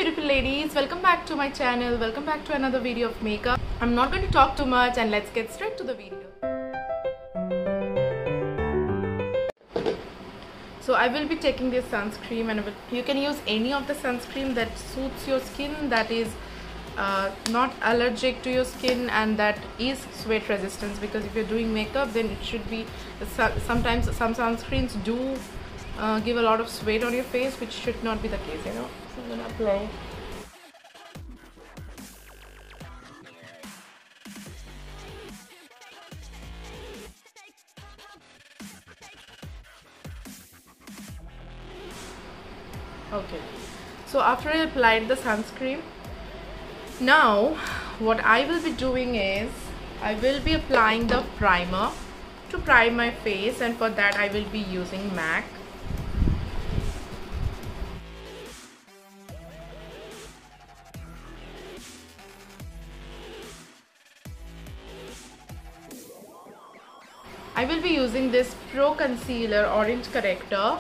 beautiful ladies, welcome back to my channel, welcome back to another video of makeup. I'm not going to talk too much and let's get straight to the video. So I will be taking this sunscreen, and you can use any of the sunscreen that suits your skin, that is not allergic to your skin and that is sweat resistance, because if you're doing makeup then it should be, sometimes some sunscreens do give a lot of sweat on your face, which should not be the case, you know. So I'm gonna apply. Okay, so after I applied the sunscreen, now what I will be doing is I will be applying the primer to prime my face, and for that I will be using MAC. I will be using this Pro Concealer Orange Corrector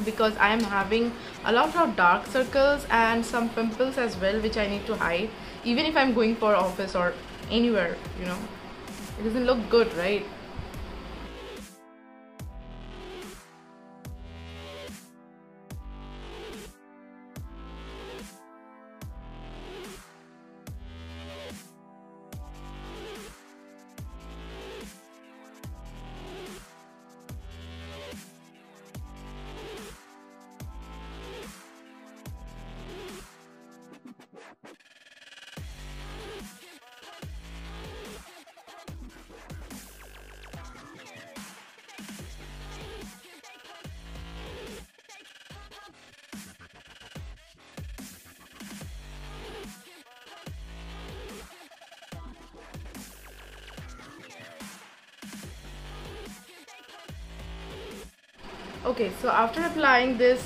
because I am having a lot of dark circles and some pimples as well, which I need to hide even if I'm going for office or anywhere, you know. It doesn't look good, right? Okay, so after applying this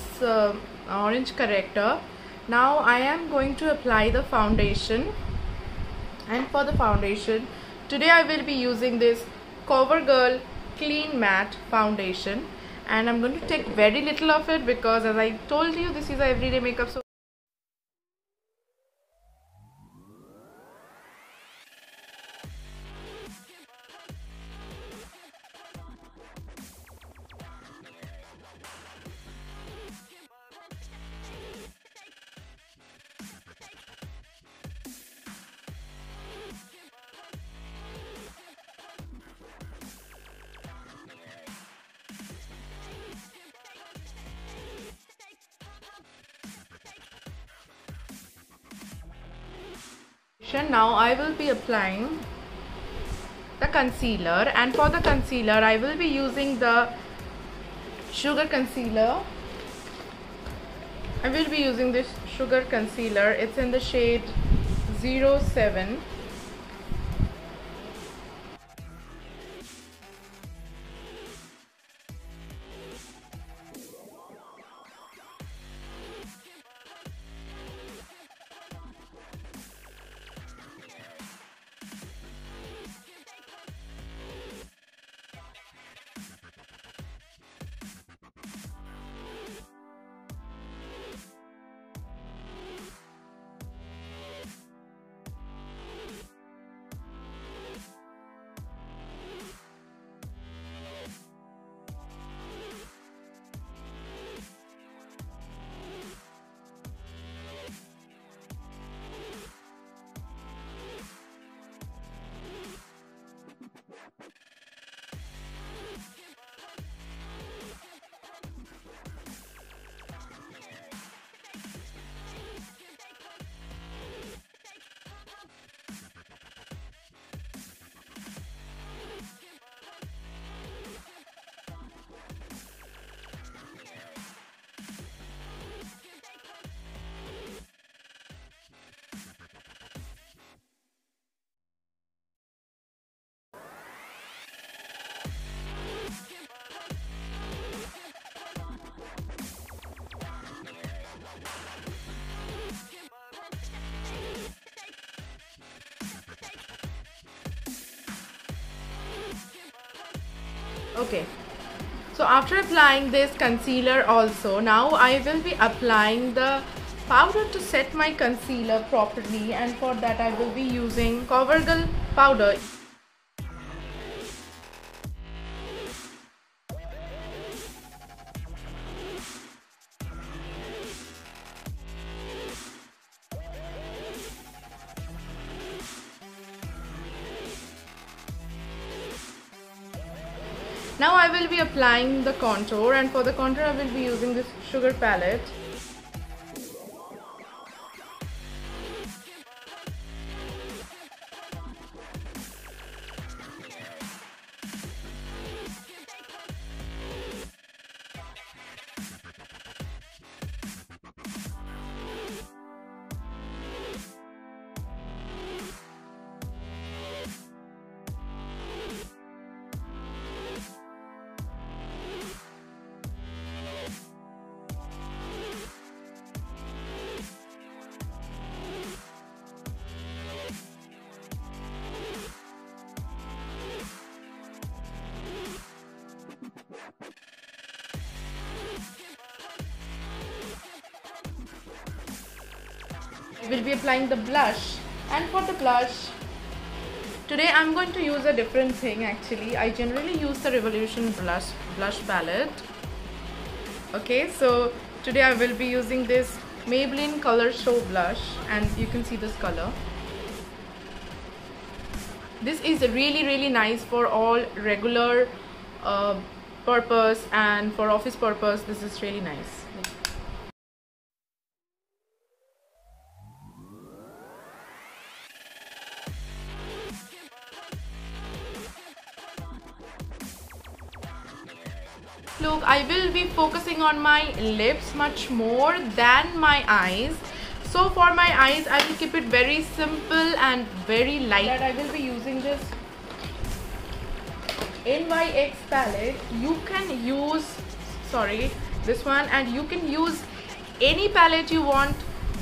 orange corrector, now I am going to apply the foundation. And for the foundation, today I will be using this CoverGirl Clean Matte Foundation, and I'm going to take very little of it because, as I told you, this is a everyday makeup. So now I will be applying the concealer, and for the concealer I will be using the Sugar Concealer. I will be using this Sugar Concealer. It's in the shade 07. Okay, so after applying this concealer also, now I will be applying the powder to set my concealer properly, and for that I will be using CoverGirl powder. Now I will be applying the contour, and for the contour I will be using this Sugar palette. I will be applying the blush, and for the blush today I'm going to use a different thing. Actually, I generally use the Revolution blush palette. Okay, so today I will be using this Maybelline Color Show blush, and you can see this color. This is really nice for all regular purpose, and for office purpose this is really nice. Look, I will be focusing on my lips much more than my eyes. So for my eyes, I will keep it very simple and very light. I will be using this NYX palette. You can use, this one, and you can use any palette you want.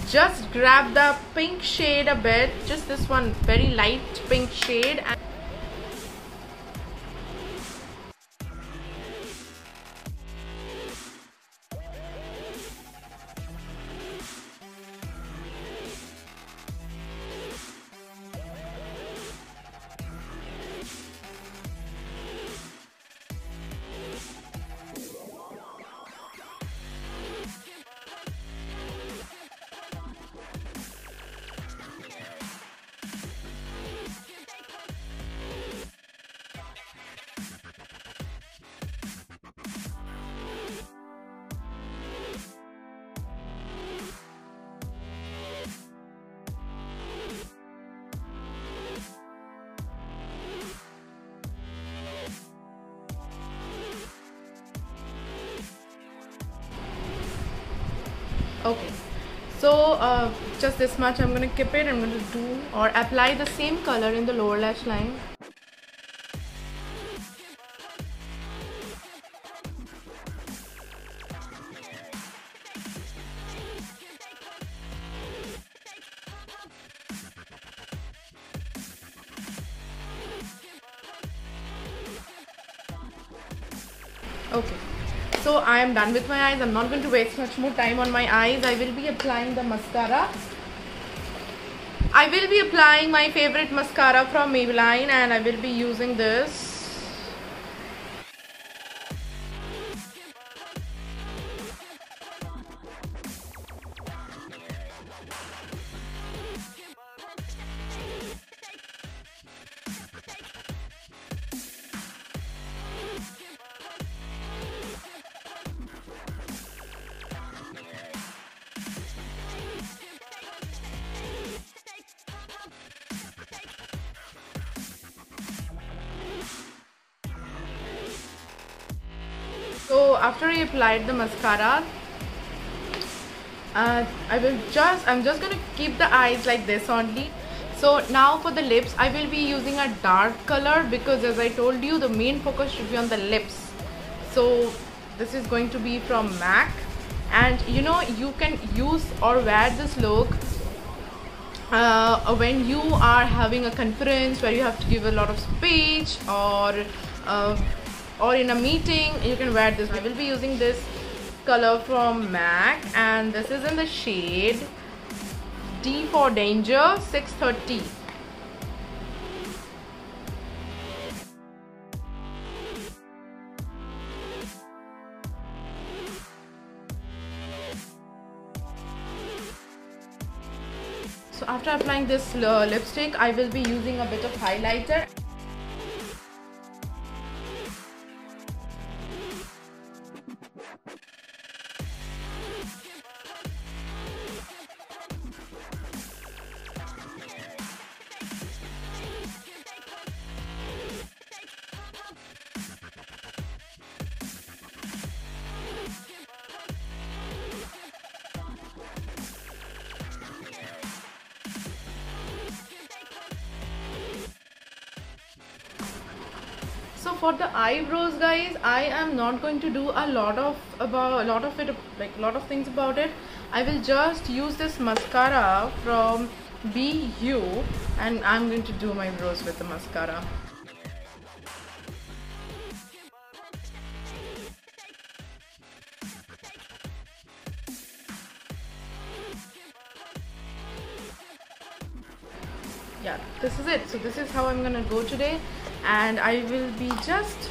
Just grab the pink shade a bit, just this one, very light pink shade. Okay, so just this much I'm going to keep it. I'm going to do or apply the same color in the lower lash line. Okay, so I am done with my eyes. I'm not going to waste much more time on my eyes. I will be applying the mascara. I will be applying my favorite mascara from Maybelline, and I will be using this. So after I applied the mascara, I'm just gonna keep the eyes like this only. So now for the lips, I will be using a dark color because, as I told you, the main focus should be on the lips. So this is going to be from MAC, and you know, you can use or wear this look when you are having a conference where you have to give a lot of speech, or in a meeting. You can wear this. I will be using this color from MAC, and this is in the shade D for Danger 630. So after applying this lipstick, I will be using a bit of highlighter. So for the eyebrows, guys, I am not going to do a lot of things about it. I will just use this mascara from BU, and I'm going to do my brows with the mascara. Yeah, this is it. So this is how I'm gonna go today, and I will be just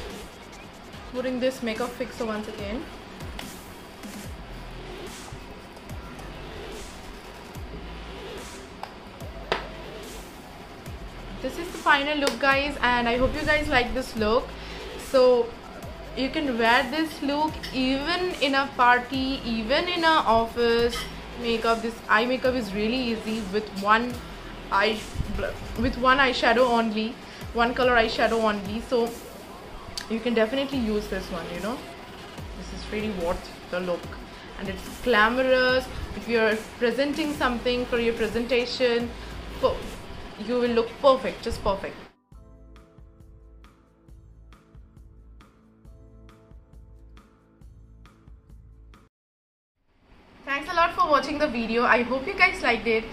putting this makeup fixer once again. This is the final look, guys, and I hope you guys like this look. So you can wear this look even in a party, even in an office. Makeup, this eye makeup is really easy with one eyeshadow only, one color eyeshadow only. So you can definitely use this one, you know. This is really worth the look, and it's glamorous. If you're presenting something for your presentation, you will look perfect, just perfect. Thanks a lot for watching the video. I hope you guys liked it.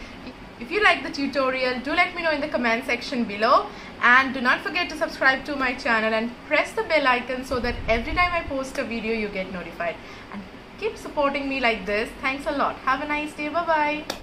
If you like the tutorial, do let me know in the comment section below, and do not forget to subscribe to my channel and press the bell icon so that every time I post a video you get notified, and keep supporting me like this. Thanks a lot. Have a nice day. Bye bye.